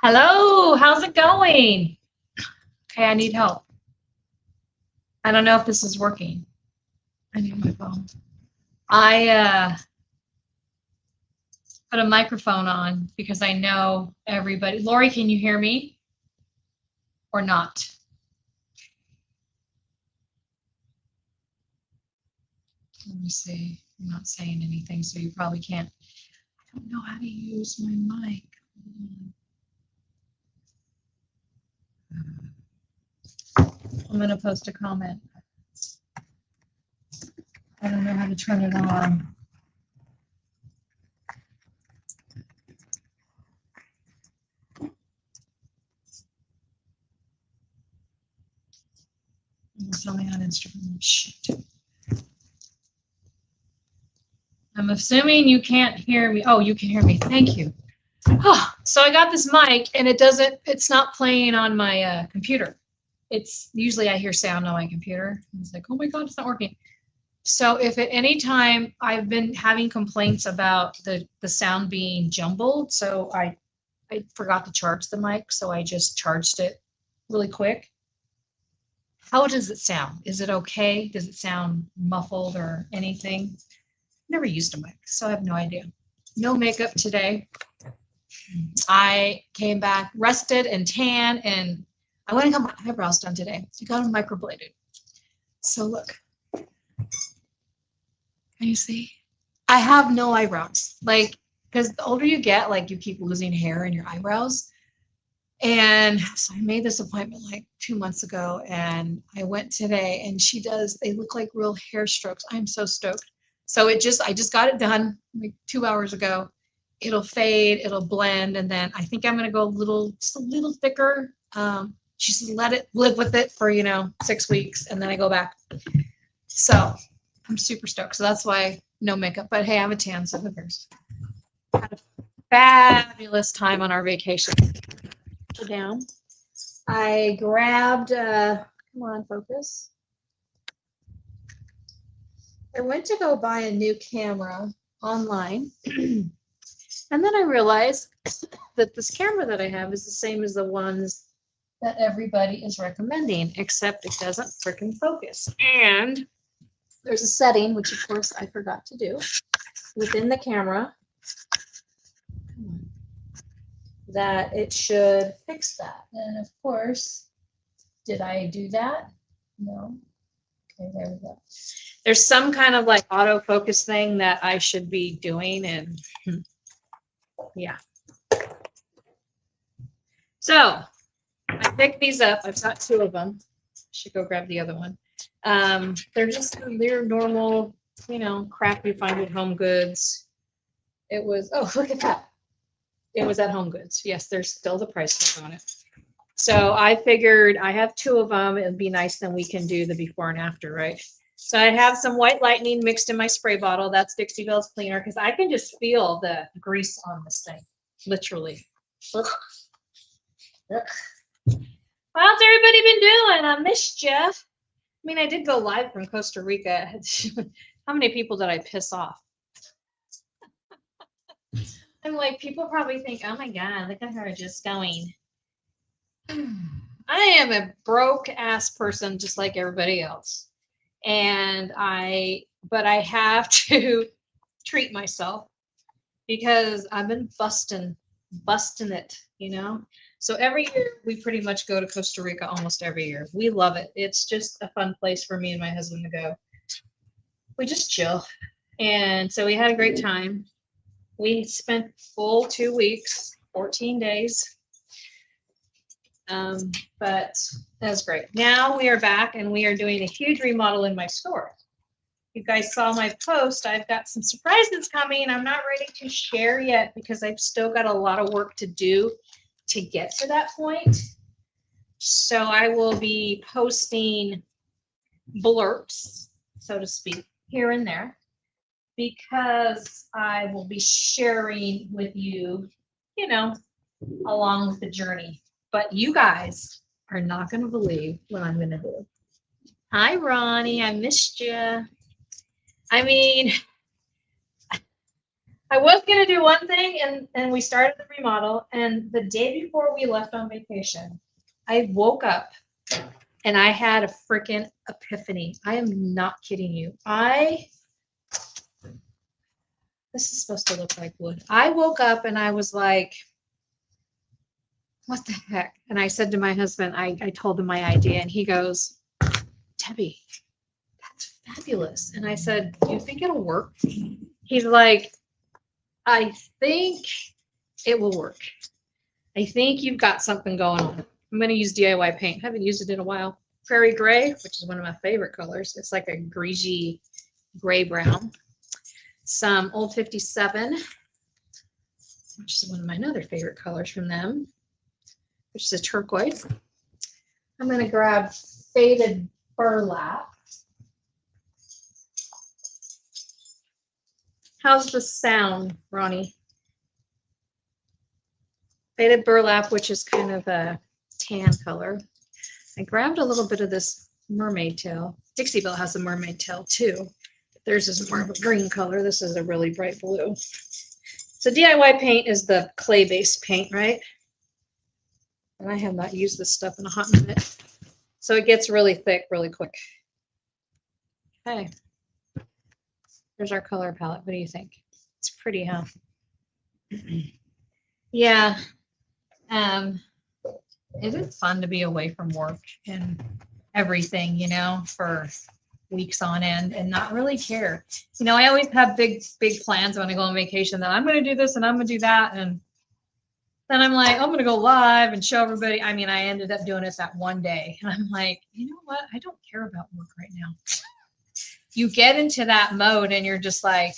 Hello, how's it going? Okay, I need help. I don't know if this is working. I need my phone. I put a microphone on because I know everybody. Lori, can you hear me or not? Let me see. I'm not saying anything, so you probably can't. I don't know how to use my mic. I'm going to post a comment. I don't know how to turn it on. It's only on Instagram. Shit. I'm assuming you can't hear me. Oh, you can hear me. Thank you. Oh, so I got this mic and it's not playing on my computer. It's usually I hear sound on my computer. It's like, oh my God, it's not working. So if at any time I've been having complaints about the sound being jumbled, so I forgot to charge the mic, so I just charged it really quick. How does it sound? Is it okay? Does it sound muffled or anything? Never used a mic, so I have no idea. No makeup today. I came back rested and tan, and I went and got my eyebrows done today. I got them microbladed. So look, can you see? I have no eyebrows. Like, because the older you get, like you keep losing hair in your eyebrows. And so I made this appointment like 2 months ago, and I went today, and they look like real hair strokes. I'm so stoked. So I just got it done like 2 hours ago. It'll fade, it'll blend, and then I think I'm gonna go just a little thicker. She said let it live with it for 6 weeks, and then I go back. So I'm super stoked. So that's why no makeup. But hey, I have a tan, so who cares? Had a fabulous time on our vacation. Down. I grabbed. Come on, focus. I went to go buy a new camera online. And then I realized that this camera that I have is the same as the ones that everybody is recommending, except it doesn't freaking focus. And there's a setting, which of course I forgot to do, within the camera that it should fix that. And of course, did I do that? No. Okay, there we go. There's some kind of like autofocus thing that I should be doing, and yeah. So I picked these up. I've got 2 of them. Should go grab the other one. They're normal, crap you find at Home Goods. It was, oh, look at that. It was at Home Goods. Yes, there's still the price tag on it. So I figured I have 2 of them. It'd be nice, then we can do the before and after, right? So I have some White Lightning mixed in my spray bottle. That's Dixie Belle's cleaner, because I can just feel the grease on this thing, literally. Ugh. Ugh. How's everybody been doing? I missed you. I mean, I did go live from Costa Rica. How many people did I piss off? I'm like, people probably think, oh my God, look at her just going. I am a broke ass person just like everybody else. But I have to treat myself because I've been busting it, So every year we pretty much go to Costa Rica almost every year. We love it. It's just a fun place for me and my husband to go. We just chill. And so we had a great time. We spent full 2 weeks, 14 days. But that was great. Now we are back and we are doing a huge remodel in my store. You guys saw my post. I've got some surprises coming. I'm not ready to share yet because I've still got a lot of work to do to get to that point. So I will be posting blurps, so to speak, here and there, because I will be sharing with you, along with the journey. But you guys are not going to believe what I'm going to do. Hi, Ronnie. I missed you. I mean, I was gonna do one thing, and we started the remodel, and the day before we left on vacation, I woke up and I had a freaking epiphany. I am not kidding you. This is supposed to look like wood. I woke up and I was like, what the heck? And I said to my husband, I told him my idea, and he goes, Debbie, that's fabulous. And I said, do you think it'll work? He's like, I think it will work. I think you've got something going on. I'm going to use DIY paint. I haven't used it in a while. Prairie gray, which is one of my favorite colors. It's like a greasy gray brown. Some Old 57, which is one of my other favorite colors from them, which is a turquoise. I'm going to grab faded burlap. How's the sound, Ronnie? Faded burlap, which is kind of a tan color. I grabbed a little bit of this mermaid tail. Dixie Belle has a mermaid tail too. Theirs is more of a green color. This is a really bright blue. So DIY paint is the clay-based paint, right? And I have not used this stuff in a hot minute. So it gets really thick really quick. Okay. There's our color palette. What do you think? It's pretty, huh? Yeah. It is fun to be away from work and everything, you know, for weeks on end and not really care. You know, I always have big plans when I go on vacation that I'm going to do this and I'm going to do that. And then I'm like, I'm going to go live and show everybody. I mean, I ended up doing it that one day. And I'm like, you know what? I don't care about work right now. You get into that mode and you're just like,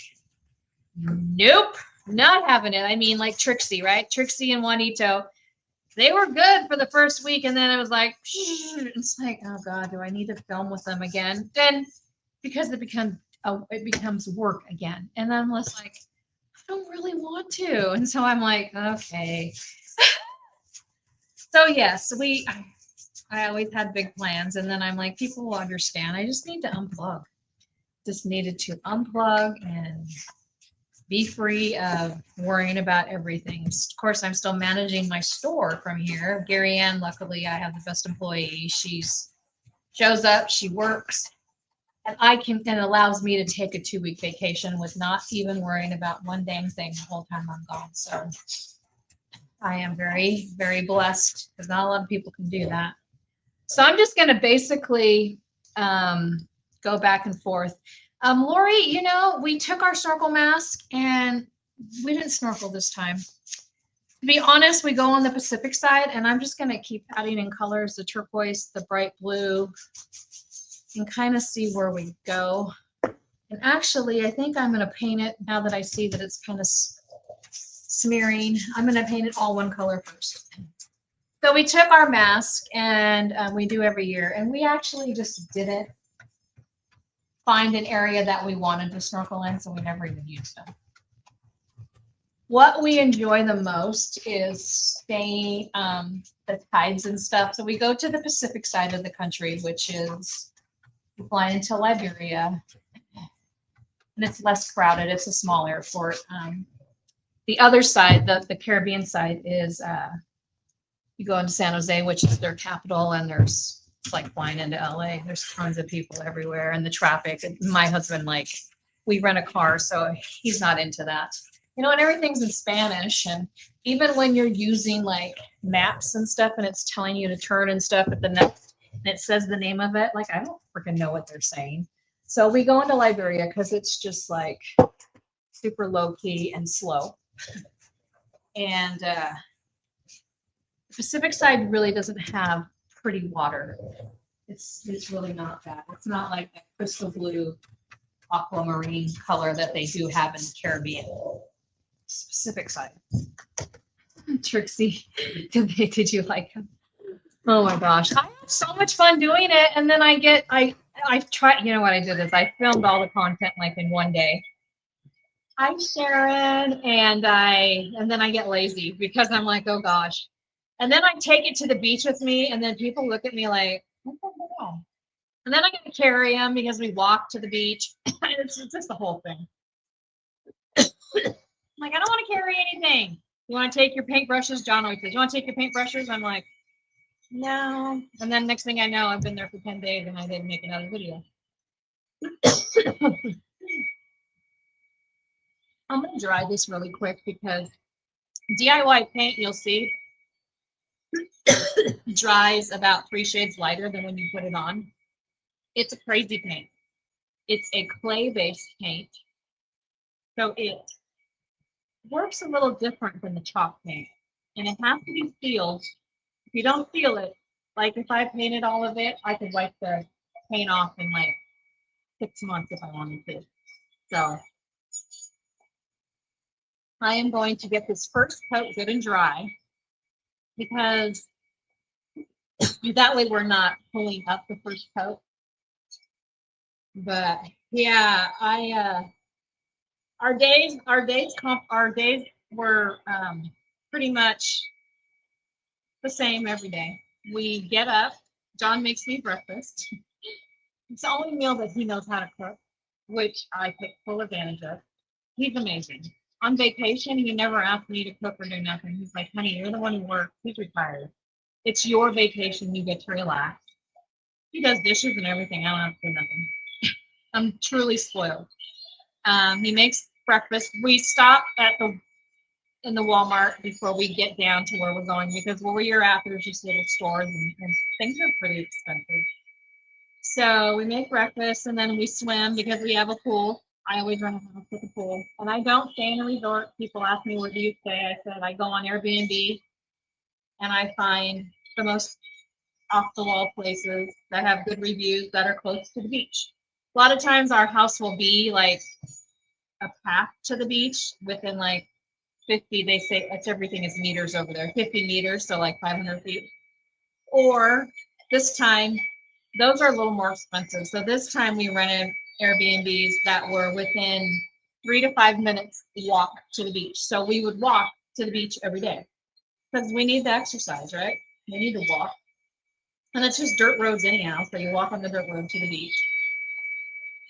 nope, not having it. I mean, like Trixie, right? Trixie and Juanito, they were good for the first week. And then it was like, it's like, oh God, do I need to film with them again? Then because it becomes work again. And I'm just like, I don't really want to. And so I'm like, okay. So yes, I always had big plans. And then I'm like, people will understand. I just need to unplug. Just needed to unplug and be free of worrying about everything. Of course, I'm still managing my store from here. Gary Ann, luckily, I have the best employee. She shows up, she works, and it allows me to take a 2-week vacation with not even worrying about one dang thing the whole time I'm gone. So I am very, very blessed because not a lot of people can do that. So I'm just going to basically go back and forth. Lori, you know, we took our snorkel mask and we didn't snorkel this time. To be honest, we go on the Pacific side and I'm just going to keep adding in colors, the turquoise, the bright blue, and kind of see where we go. And actually, I think I'm going to paint it now that I see that it's kind of smearing. I'm going to paint it all one color first. So we took our mask and we do every year, and we actually just didn't find an area that we wanted to snorkel in, so we never even used them. What we enjoy the most is staying the tides and stuff. So we go to the Pacific side of the country, which is flying into Liberia, and it's less crowded. It's a small airport. The other side, the Caribbean side, is you go into San Jose, which is their capital, and it's like flying into LA. There's tons of people everywhere, and the traffic. My husband, like, we rent a car, so he's not into that. You know, and everything's in Spanish, and even when you're using like maps and stuff, and it's telling you to turn and stuff at the next, and it says the name of it, like, I don't freaking know what they're saying. So we go into Liberia because it's just like super low key and slow. And the Pacific side really doesn't have pretty water. It's really not that. It's not like that crystal blue aquamarine color that they do have in the Caribbean. Pacific side. Trixie, did you like them? Oh my gosh, I have so much fun doing it, and then I tried. You know what I did is I filmed all the content like in one day. Hi Sharon, and then I get lazy because I'm like, oh gosh. And then I take it to the beach with me, and then people look at me like, what the hell? And then I got to carry them because we walk to the beach. It's just the whole thing. carry anything. You want to take your paintbrushes? John always says, you want to take your paintbrushes? I'm like, no. And then next thing I know, I've been there for 10 days and I didn't make another video. I'm going to dry this really quick because DIY paint, you'll see, dries about 3 shades lighter than when you put it on. It's a crazy paint. It's a clay-based paint. So it works a little different than the chalk paint. And it has to be sealed. If you don't seal it, like if I painted all of it, I could wipe the paint off in like 6 months if I wanted to. So I am going to get this first coat good and dry because that way we're not pulling up the first coat. But yeah, our days were pretty much the same every day. We get up, John makes me breakfast. It's the only meal that he knows how to cook, which I take full advantage of. He's amazing. On vacation, he never asked me to cook or do nothing. He's like, honey, you're the one who works. He's retired. It's your vacation. You get to relax. He does dishes and everything. I don't have to do nothing. I'm truly spoiled. He makes breakfast. We stop in the Walmart before we get down to where we're going because where we're at, there's just little stores and things are pretty expensive. So we make breakfast and then we swim because we have a pool. I always run a house with a pool. And I don't stay in a resort. People ask me, where do you stay? I said, I go on Airbnb and I find the most off-the-wall places that have good reviews that are close to the beach. A lot of times our house will be like a path to the beach within like 50, they say it's everything is meters over there, 50 meters, so like 500 feet. Or this time, those are a little more expensive. So this time we rented Airbnbs that were within 3 to 5 minutes walk to the beach. So we would walk to the beach every day because we need the exercise, right? We need to walk. And it's just dirt roads anyhow, so you walk on the dirt road to the beach.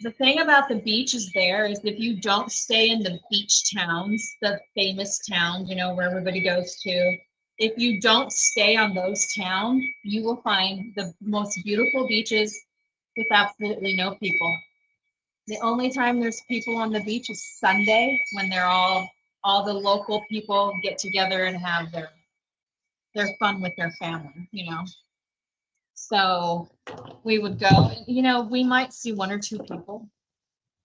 The thing about the beaches there is if you don't stay in the beach towns, the famous towns, you know, where everybody goes to, if you don't stay on those towns, you will find the most beautiful beaches with absolutely no people. The only time there's people on the beach is Sunday when they're all the local people get together and have their fun with their family, you know. So we would go, you know, we might see 1 or 2 people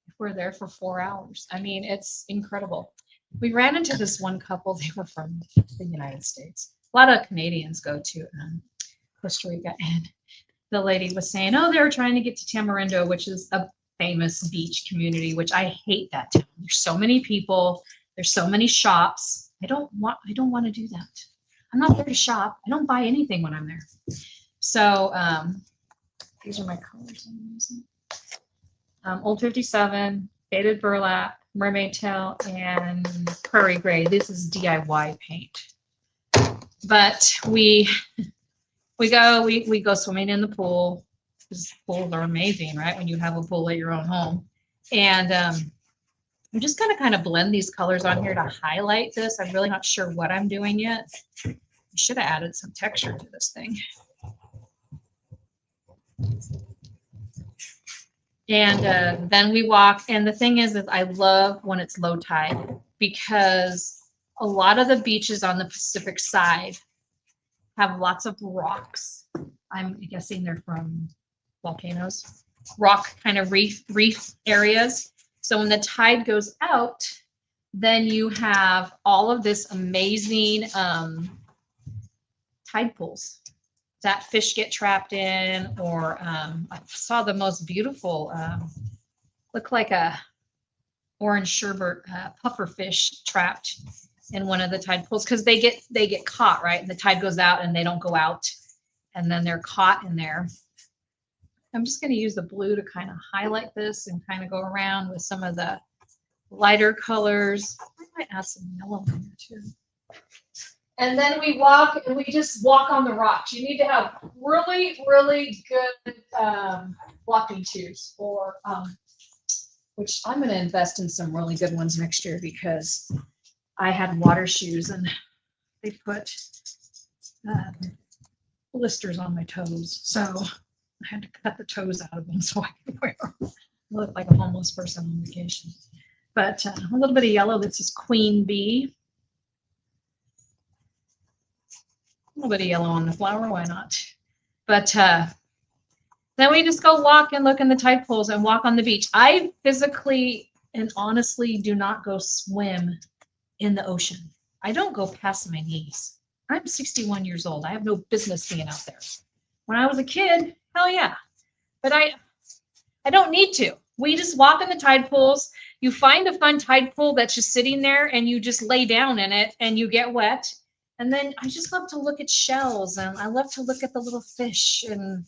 if we're there for 4 hours. I mean, it's incredible. We ran into this one couple, they were from the United States. A lot of Canadians go to Costa Rica, and the lady was saying, oh, they were trying to get to Tamarindo, which is a famous beach community, which I hate that town. There's so many people, there's so many shops. I don't want to do that. I'm not there to shop. I don't buy anything when I'm there. So these are my colors I'm using. Old 57, faded burlap, mermaid tail, and prairie gray. This is DIY paint. But we go swimming in the pool. Because pools are amazing, right? When you have a pool at your own home. And I'm just gonna kind of blend these colors on here to highlight this. I'm really not sure what I'm doing yet. I should have added some texture to this thing. And then we walk, and the thing is I love when it's low tide because a lot of the beaches on the Pacific side have lots of rocks. I'm guessing they're from volcanoes, rock kind of reef areas. So when the tide goes out, then you have all of this amazing tide pools that fish get trapped in, or I saw the most beautiful, look like a orange sherbet puffer fish trapped in one of the tide pools because they get caught, right? And the tide goes out and they don't go out, and then they're caught in there. I'm just going to use the blue to kind of highlight this and kind of go around with some of the lighter colors. I might add some yellow in there too. And then we walk, and we just walk on the rocks. You need to have really, really good walking shoes, or which I'm going to invest in some really good ones next year because I had water shoes and they put blisters on my toes. So I had to cut the toes out of them so I could wear them. I look like a homeless person on vacation. But a little bit of yellow that says Queen Bee. A little bit of yellow on the flower, why not? But then we just go walk and look in the tide pools and walk on the beach. I physically and honestly do not go swim in the ocean. I don't go past my knees. I'm 61 years old. I have no business being out there. When I was a kid, hell yeah. But I don't need to. We just walk in the tide pools. You find a fun tide pool that's just sitting there and you just lay down in it and you get wet. And then I just love to look at shells and I love to look at the little fish and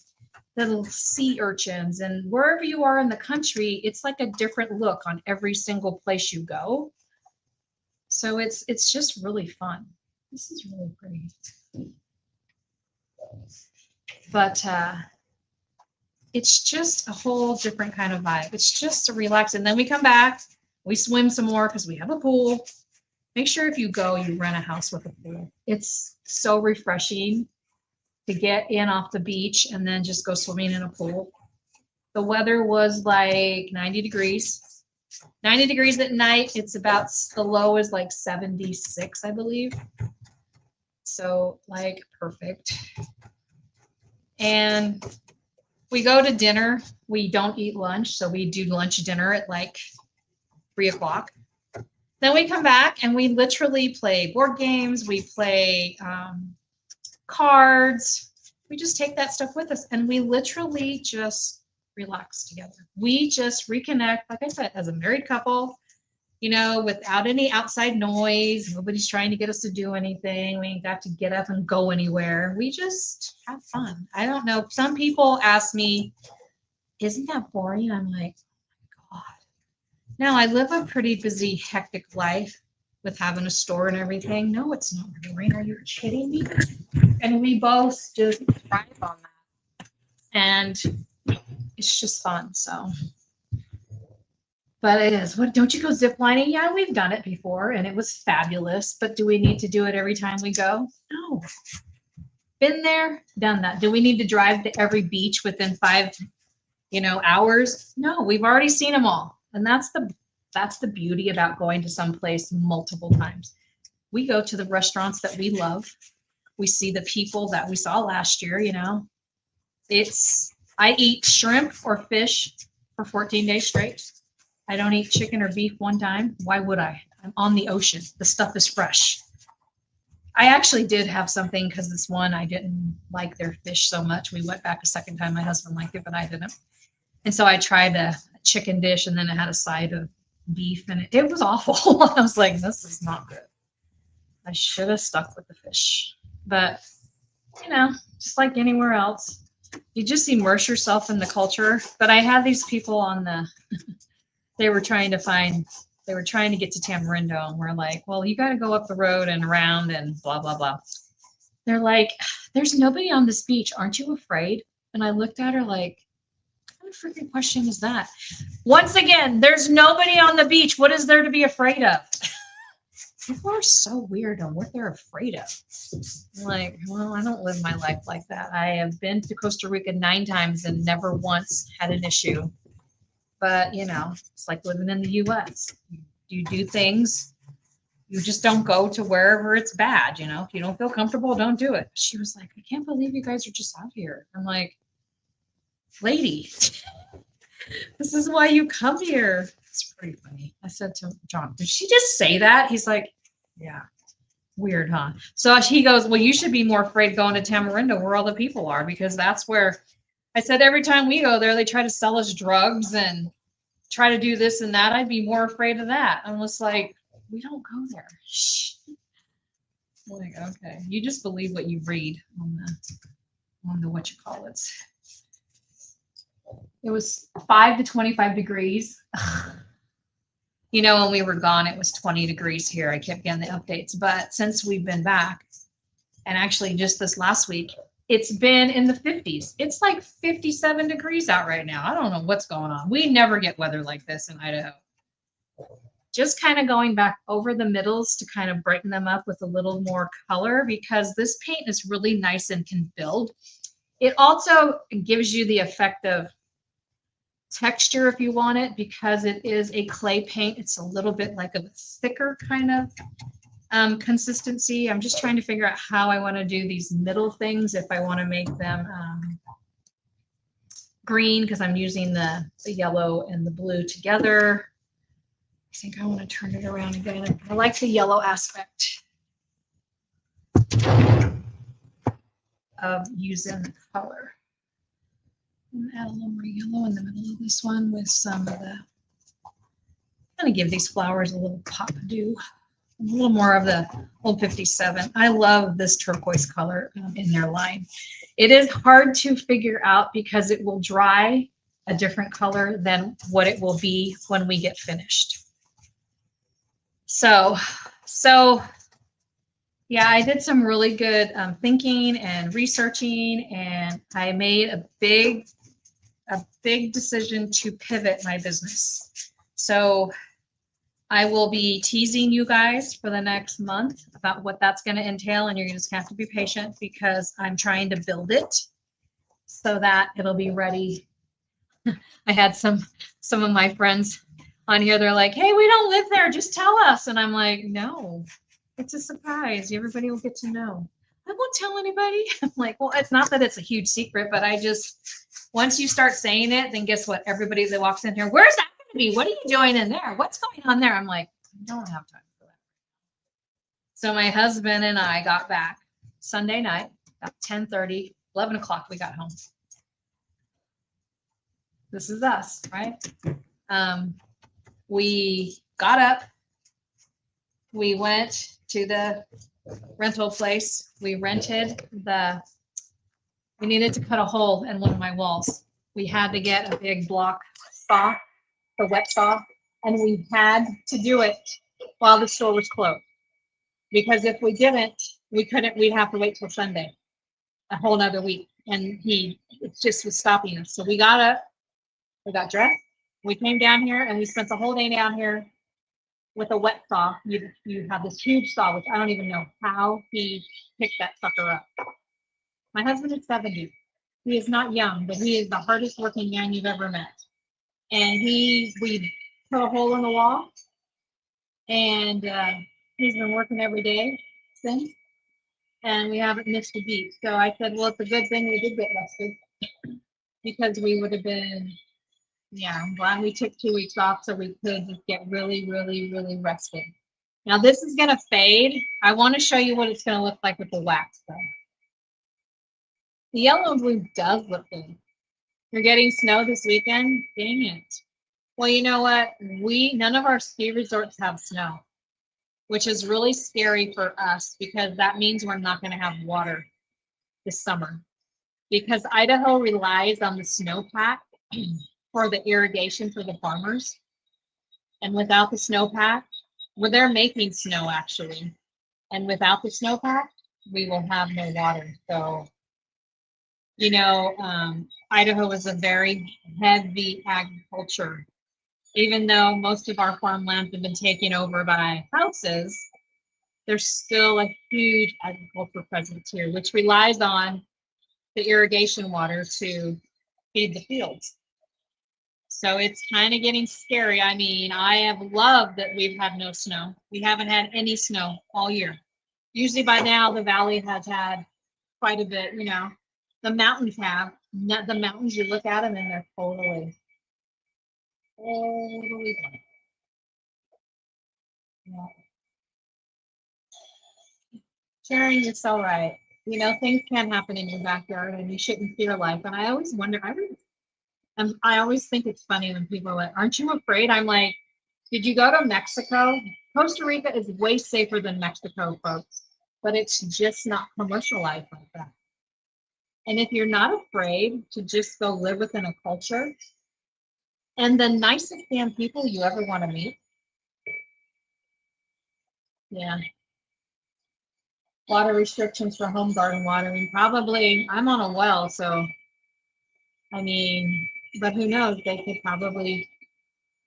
the little sea urchins. And wherever you are in the country, it's like a different look on every single place you go. So it's just really fun. This is really pretty. But it's just a whole different kind of vibe. It's just a relax. And then we come back, we swim some more because we have a pool. Make sure if you go, you rent a house with a pool. It's so refreshing to get in off the beach and then just go swimming in a pool. The weather was like 90 degrees. 90 degrees at night. It's about, the low is like 76, I believe. So like perfect. And we go to dinner. We don't eat lunch. So we do lunch dinner at like 3 o'clock. Then we come back and we literally play board games. We play cards. We just take that stuff with us and we literally just relax together. We just reconnect, like I said, as a married couple, you know, without any outside noise. Nobody's trying to get us to do anything. We ain't got to get up and go anywhere. We just have fun. I don't know. Some people ask me, isn't that boring? I'm like, oh my God. Now I live a pretty busy, hectic life with having a store and everything. No, it's not boring. Are you kidding me? And we both just thrive on that. And it's just fun. So, but it is. What, don't you go ziplining? Yeah, we've done it before and it was fabulous. But do we need to do it every time we go? No. Been there, done that. Do we need to drive to every beach within 5, hours? No, we've already seen them all. And that's the beauty about going to some place multiple times. We go to the restaurants that we love. We see the people that we saw last year, I eat shrimp or fish for 14 days straight. I don't eat chicken or beef one time. Why would I? I'm on the ocean. The stuff is fresh. I actually did have something because this one, I didn't like their fish so much. We went back a second time. My husband liked it, but I didn't. And so I tried a chicken dish and then it had a side of beef and it was awful. I was like, this is not good. I should have stuck with the fish. But, just like anywhere else, you just immerse yourself in the culture. But I had these people on they were trying to get to Tamarindo and we're like, well, you got to go up the road and around and blah, blah, blah. They're like, there's nobody on this beach. Aren't you afraid? And I looked at her like, what freaking question is that? Once again, there's nobody on the beach. What is there to be afraid of? People are so weird on what they're afraid of. I'm like, well, I don't live my life like that. I have been to Costa Rica 9 times and never once had an issue. But, it's like living in the US. You do things. You just don't go to wherever it's bad. If you don't feel comfortable, don't do it. She was like, I can't believe you guys are just out here. I'm like, lady, this is why you come here. It's pretty funny. I said to John, did she just say that? He's like, yeah. Weird, huh? So he goes, well, you should be more afraid going to Tamarindo where all the people are, because that's where, I said, every time we go there, they try to sell us drugs and try to do this and that. I'd be more afraid of that. I'm just like, we don't go there. Shh. I'm like, okay. You just believe what you read on the what you call it. It was 5 to 25 degrees. When we were gone, it was 20 degrees here. I kept getting the updates. But since we've been back, and actually just this last week, it's been in the 50s. It's like 57 degrees out right now. I don't know what's going on. We never get weather like this in Idaho. just kind of going back over the middles to kind of brighten them up with a little more color, because this paint is really nice and can build. It also gives you the effect of texture if you want it, because it is a clay paint. It's a little bit like a thicker kind of consistency. I'm just trying to figure out how I want to do these middle things, if I want to make them green, because I'm using the yellow and the blue together. I think I want to turn it around again. I like the yellow aspect of using the color. I'm gonna add a little more yellow in the middle of this one with some of the, I'm gonna give these flowers a little pop dew. A little more of the old 57. I love this turquoise color in their line. It is hard to figure out because it will dry a different color than what it will be when we get finished. So yeah, I did some really good thinking and researching, and I made a big decision to pivot my business. So I will be teasing you guys for the next month about what that's going to entail, and you're just going to have to be patient because I'm trying to build it so that it'll be ready. I had some of my friends on here. They're like, "Hey, we don't live there. Just tell us." And I'm like, "No, it's a surprise. Everybody will get to know. I won't tell anybody." I'm like, "Well, it's not that it's a huge secret, but I just, once you start saying it, then guess what? Everybody that walks in here, where's that going to be? What are you doing in there? What's going on there?" I'm like, "I don't have time for that." So my husband and I got back Sunday night, about 10:30, 11 o'clock, we got home. This is us, right? We got up, we went to the rental place. We rented we needed to cut a hole in one of my walls. We had to get a big block saw, the wet saw, and we had to do it while the store was closed. Because if we didn't, we'd have to wait till Sunday, a whole nother week. And it just was stopping us. So we got up, we got dressed, we came down here, and we spent the whole day down here with a wet saw. You have this huge saw, which I don't even know how he picked that sucker up. My husband is 70. He is not young, but he is the hardest working man you've ever met. And we put a hole in the wall, and he's been working every day since, and we haven't missed a beat. So I said, well, it's a good thing we did get rested, because we would have been, yeah, I'm glad we took 2 weeks off so we could just get really, really, really rested. Now this is gonna fade. I want to show you what it's gonna look like with the wax though. The yellow and blue does look good. You're getting snow this weekend? Dang it. Well, you know what? None of our ski resorts have snow, which is really scary for us because that means we're not going to have water this summer. Because Idaho relies on the snowpack for the irrigation for the farmers. And without the snowpack, well, they're making snow actually. And without the snowpack, we will have no water. So, you know, Idaho is a very heavy agriculture. Even though most of our farmlands have been taken over by houses, there's still a huge agriculture presence here, which relies on the irrigation water to feed the fields. So it's kind of getting scary. I mean, I have loved that we've had no snow. We haven't had any snow all year. Usually by now the valley has had quite a bit, you know. The mountains have. The mountains, you look at them and they're totally done. Yeah. Sharon, you're so right. You know, things can happen in your backyard and you shouldn't fear life. And I always wonder, I always think it's funny when people are like, aren't you afraid? I'm like, did you go to Mexico? Costa Rica is way safer than Mexico, folks, but it's just not commercialized like that. And if you're not afraid to just go live within a culture and the nicest damn people you ever want to meet. Yeah. Water restrictions for home garden watering. Probably, I'm on a well, so I mean, but who knows? They could probably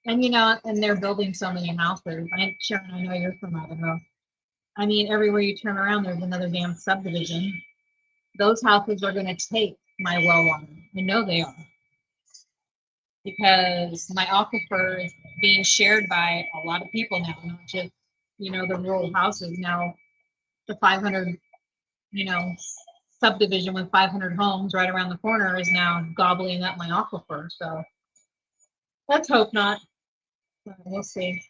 And you know, and they're building so many houses. Sharon, I know you're from Idaho. I mean, everywhere you turn around, there's another damn subdivision. Those houses are going to take my well water. I know they are. Because my aquifer is being shared by a lot of people now, not just, you know, the rural houses. Now, the 500, you know, subdivision with 500 homes right around the corner is now gobbling up my aquifer. So let's hope not. We'll see.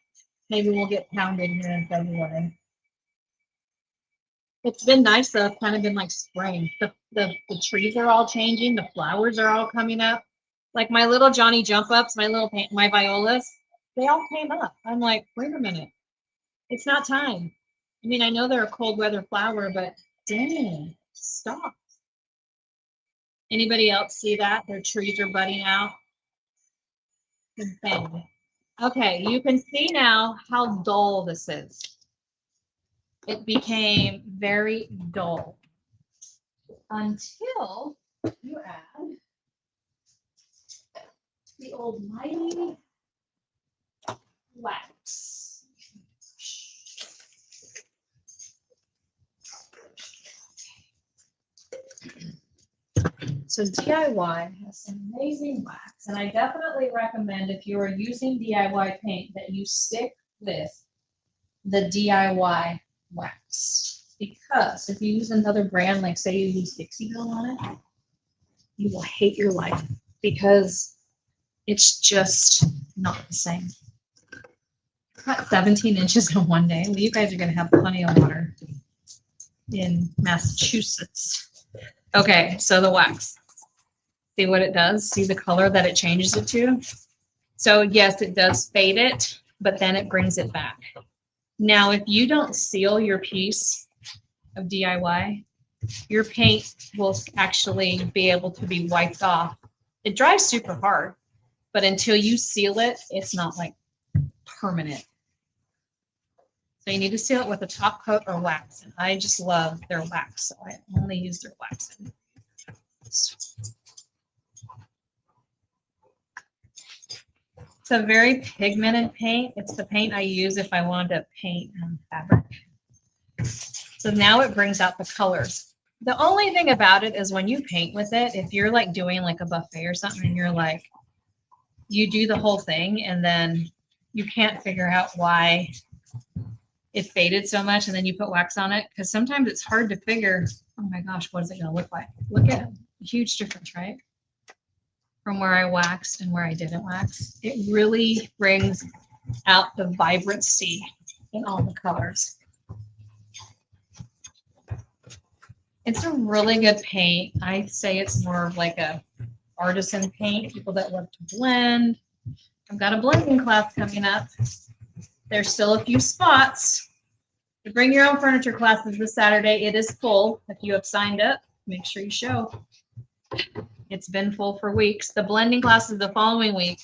Maybe we'll get pounded here in February. It's been nice though. It's kind of been like spring. The trees are all changing. The flowers are all coming up. Like my little Johnny jump ups, my violas, they all came up. I'm like, wait a minute. It's not time. I mean, I know they're a cold weather flower, but dang, stop. Anybody else see that? Their trees are budding out. Insane. Okay, you can see now how dull this is. It became very dull until you add the old mighty wax. So DIY has some amazing wax, and I definitely recommend if you are using DIY paint that you stick with the DIY wax, because if you use another brand, like say you use Dixieville on it, you will hate your life because it's just not the same. Cut 17 inches in one day. Well, you guys are going to have plenty of water in Massachusetts. Okay, so the wax. See what it does? See the color that it changes it to? So yes, it does fade it, but then it brings it back. Now, if you don't seal your piece of DIY, your paint will actually be able to be wiped off. It dries super hard, but until you seal it, it's not like permanent. So you need to seal it with a top coat or wax. And I just love their wax, so I only use their wax. It's a very pigmented paint. It's the paint I use if I want to paint fabric. So now it brings out the colors. The only thing about it is when you paint with it, if you're like doing like a buffet or something and you're like, you do the whole thing and then you can't figure out why it faded so much and then you put wax on it, because sometimes it's hard to figure, oh my gosh, what is it going to look like? Look at a huge difference, right? From where I waxed and where I didn't wax. It really brings out the vibrancy in all the colors. It's a really good paint. I say it's more of like a artisan paint, people that love to blend. I've got a blending class coming up. There's still a few spots. To bring your own furniture classes this Saturday. It is full. If you have signed up, make sure you show. It's been full for weeks. The blending class is the following week.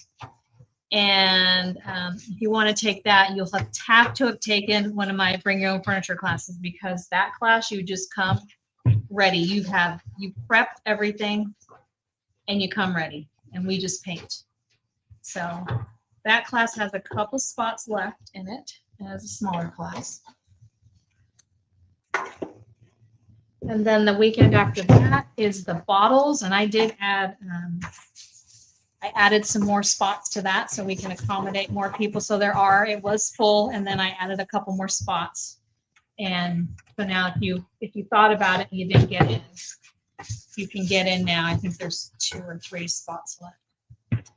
And if you want to take that, you'll have to have taken one of my Bring Your Own Furniture classes, because that class, you just come ready. You prepped everything and you come ready, and we just paint. So that class has a couple spots left in it as a smaller class. And then the weekend after that is the bottles, and I did add, I added some more spots to that so we can accommodate more people. So it was full, and then I added a couple more spots. And so now if you thought about it and you didn't get in, you can get in now. I think there's 2 or 3 spots left.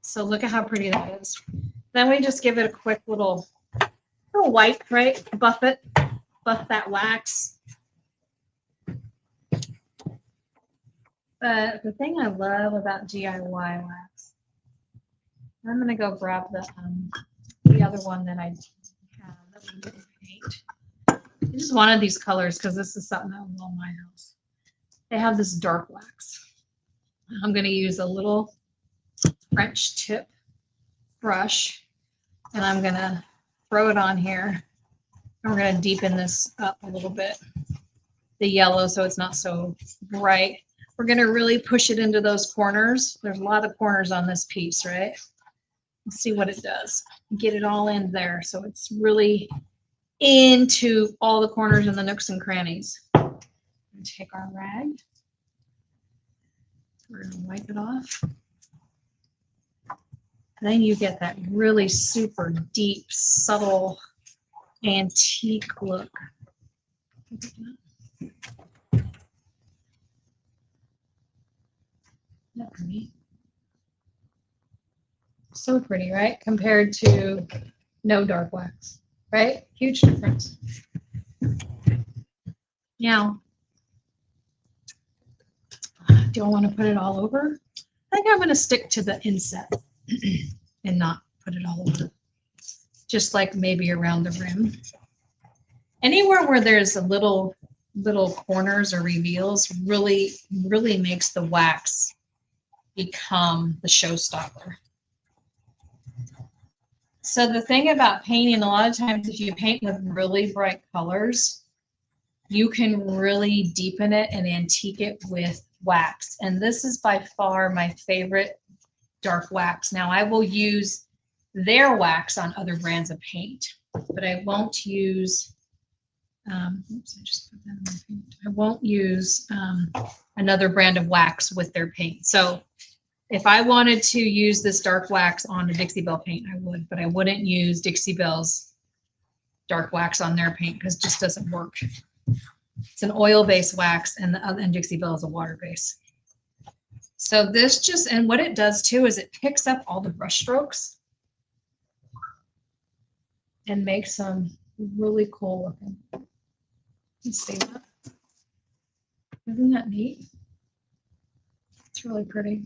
So look at how pretty that is. Then we just give it a quick little wipe, right? Buff that wax. But the thing I love about DIY wax, I'm gonna go grab the other one that I have that we didn't paint. This is one of these colors because this is something that was on my house. They have this dark wax. I'm gonna use a little French tip brush, and I'm gonna throw it on here. And we're gonna deepen this up a little bit, the yellow, so it's not so bright. We're going to really push it into those corners. There's a lot of corners on this piece, right? Let's see what it does. Get it all in there so it's really into all the corners and the nooks and crannies. Take our rag. We're going to wipe it off. And then you get that really super deep, subtle, antique look. Not pretty. So pretty, right? Compared to no dark wax, right? Huge difference. Now, do I want to put it all over? I think I'm going to stick to the inset and not put it all over. Just like maybe around the rim. Anywhere where there's a little corners or reveals really makes the wax become the showstopper. So the thing about painting, a lot of times if you paint with really bright colors, you can really deepen it and antique it with wax. And this is by far my favorite dark wax. Now I will use their wax on other brands of paint, but I won't use, oops, I just put that in my paint. I won't use another brand of wax with their paint. So if I wanted to use this dark wax on a Dixie Belle paint, I would, but I wouldn't use Dixie Belle's dark wax on their paint because it just doesn't work. It's an oil-based wax and Dixie Belle is a water base. So this just, and what it does too is it picks up all the brush strokes and makes them really cool looking. Let's see that. Isn't that neat? It's really pretty.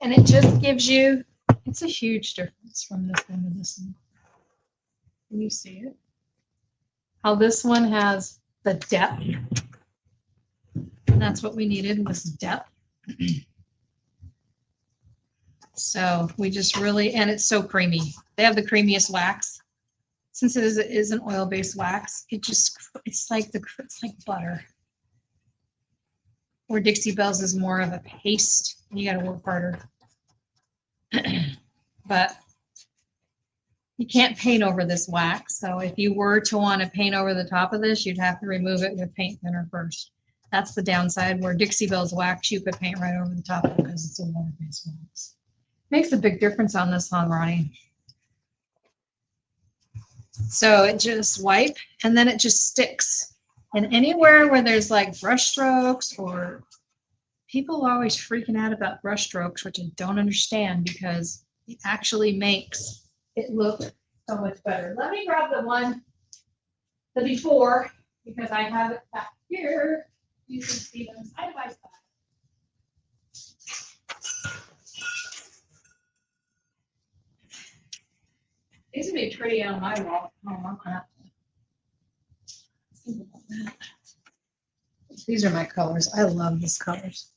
And it just gives you, it's a huge difference from this one to this one. Can you see it? How this one has the depth. And that's what we needed, was depth. So we just really, and it's so creamy. They have the creamiest wax. Since it is an oil-based wax, it's like butter. Where Dixie Belle's is more of a paste. You got to work harder. But you can't paint over this wax. So if you were to want to paint over the top of this, you'd have to remove it with paint thinner first. That's the downside. Where Dixie Belle's wax, you could paint right over the top of it because it's a water-based wax. Makes a big difference on this, huh, Ronnie? So it just wipe, and then it just sticks. And anywhere where there's like brush strokes, or people are always freaking out about brush strokes, which I don't understand because it actually makes it look so much better. Let me grab the before, because I have it back here. You can see them side by side. These would be pretty on my wall. Oh, I'm gonna have to think about that. These are my colors. I love these colors.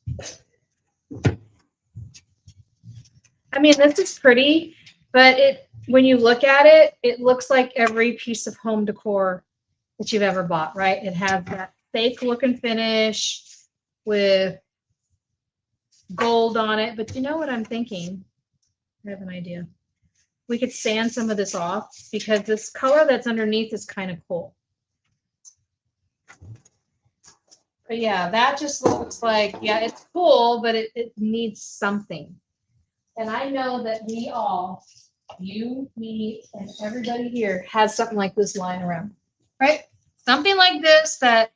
I mean, this is pretty, but when you look at it, it looks like every piece of home decor that you've ever bought, right? It has that fake look and finish with gold on it. But you know what I'm thinking? I have an idea. We could sand some of this off because this color that's underneath is kind of cool. But yeah, that just looks like, yeah, it's cool, but it needs something. And I know that we all, you, me, and everybody here has something like this lying around, right? Something like this that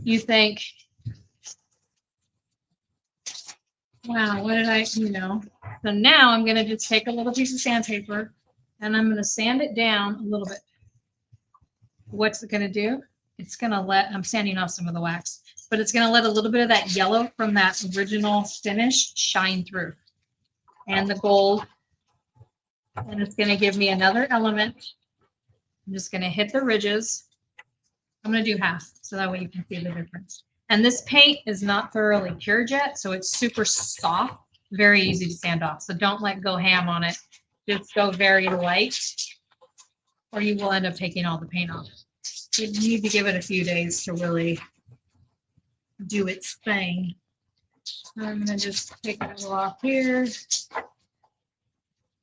you think, wow, what did I, So now I'm going to just take a little piece of sandpaper and I'm going to sand it down a little bit. What's it going to do? It's going to I'm sanding off some of the wax, but it's going to let a little bit of that yellow from that original finish shine through. And the gold. And it's going to give me another element. I'm just going to hit the ridges. I'm going to do half, so that way you can see the difference. And this paint is not thoroughly cured yet, so it's super soft, very easy to sand off. So don't go ham on it. Just go very light, or you will end up taking all the paint off. You need to give it a few days to really do its thing. I'm gonna just take it all off here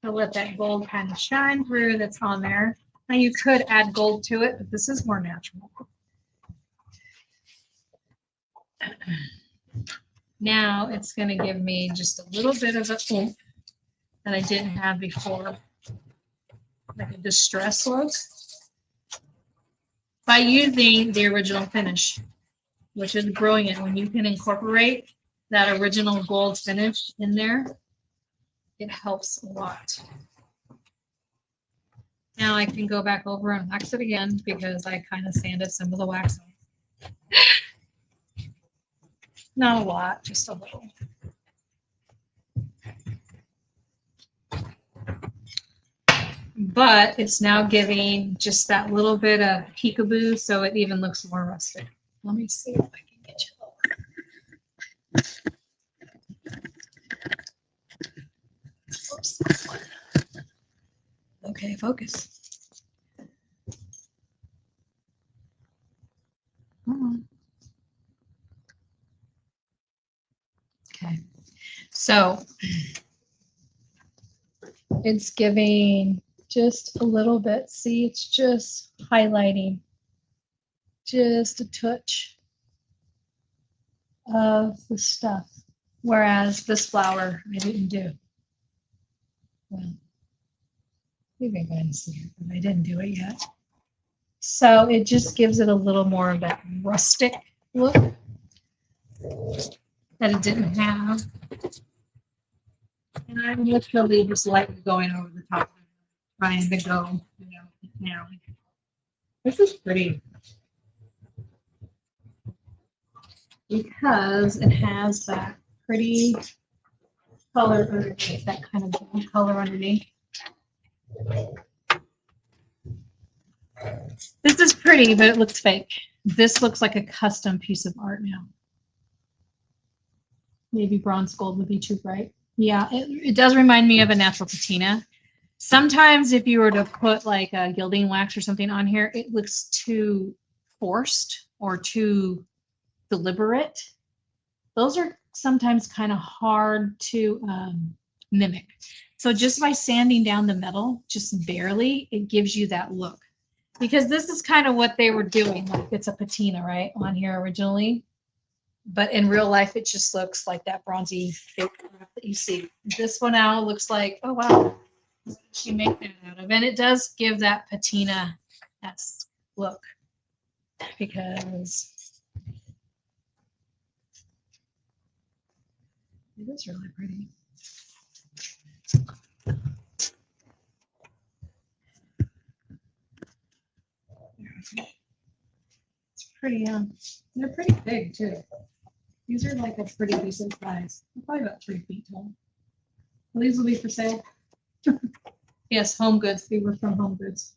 to let that gold kind of shine through that's on there. Now you could add gold to it, but this is more natural. Now it's gonna give me just a little bit of a oomph that I didn't have before, like a distress look, by using the original finish, which is brilliant. When you can incorporate that original gold finish in there, it helps a lot. Now I can go back over and wax it again because I kind of sanded some of the wax off. Not a lot, just a little. But it's now giving just that little bit of peekaboo, so it even looks more rustic. Let me see if I can get you. Oops. Okay, focus. Okay, so it's giving just a little bit. See, it's just highlighting just a touch of the stuff, whereas this flower I didn't do. Well, you can kind of see it, but I didn't do it yet. So it just gives it a little more of that rustic look that it didn't have. And I'm literally just lightly going over the top, trying to go, now. This is pretty because it has that pretty color underneath, that kind of gold color underneath. This is pretty, but it looks fake. This looks like a custom piece of art now. Maybe bronze gold would be too bright. Yeah, it does remind me of a natural patina. Sometimes if you were to put like a gilding wax or something on here, it looks too forced or too deliberate. Those are sometimes kind of hard to mimic. So just by sanding down the metal, just barely, it gives you that look. Because this is kind of what they were doing. Like it's a patina, right, on here originally. But in real life, it just looks like that bronzy fake crap that you see. This one now looks like, oh, wow, what did she make that out of? And it does give that patina-esque look because it is really pretty. It's pretty, they're pretty big too. These are like a pretty decent size. They're probably about 3 feet tall. Well, these will be for sale. Yes, Home Goods. They were from Home Goods.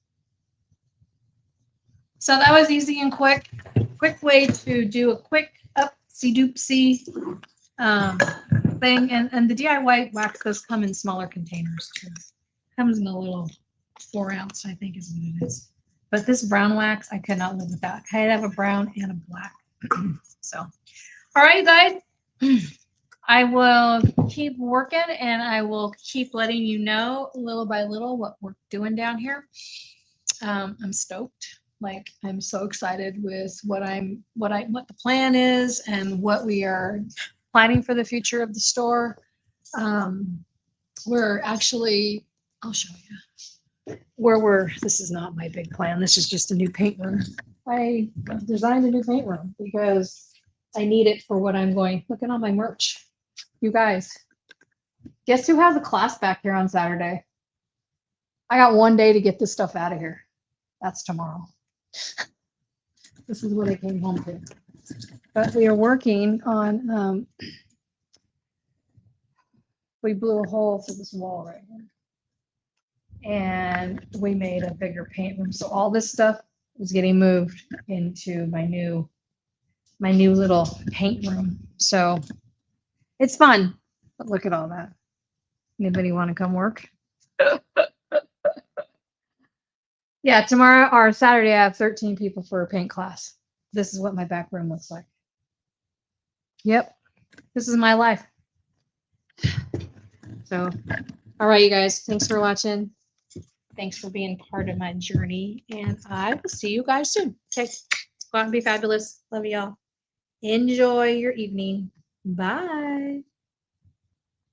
So that was easy and quick. Quick way to do a quick upsy-doopsy thing. And the DIY wax does come in smaller containers too. Comes in a little 4 ounce, I think is what it is. But this brown wax, I could not live without. I have a brown and a black. So, all right, guys. I will keep working and I will keep letting you know little by little what we're doing down here. I'm stoked. Like I'm so excited with what the plan is and what we are planning for the future of the store. We're actually, I'll show you where this is not my big plan. This is just a new paint room. I designed a new paint room because I need it for what I'm going. Look at all my merch. You guys, guess who has a class back here on Saturday? I got 1 day to get this stuff out of here. That's tomorrow. This is what I came home to. But we are working on, we blew a hole through this wall right here. And we made a bigger paint room. So all this stuff is getting moved into my new little paint room. So it's fun, but look at all that. Anybody want to come work? Yeah, tomorrow or Saturday, I have 13 people for a paint class. This is what my back room looks like. Yep. This is my life. So, all right, you guys, thanks for watching. Thanks for being part of my journey. And I will see you guys soon. Okay. Go out and be fabulous. Love y'all. Enjoy your evening. Bye.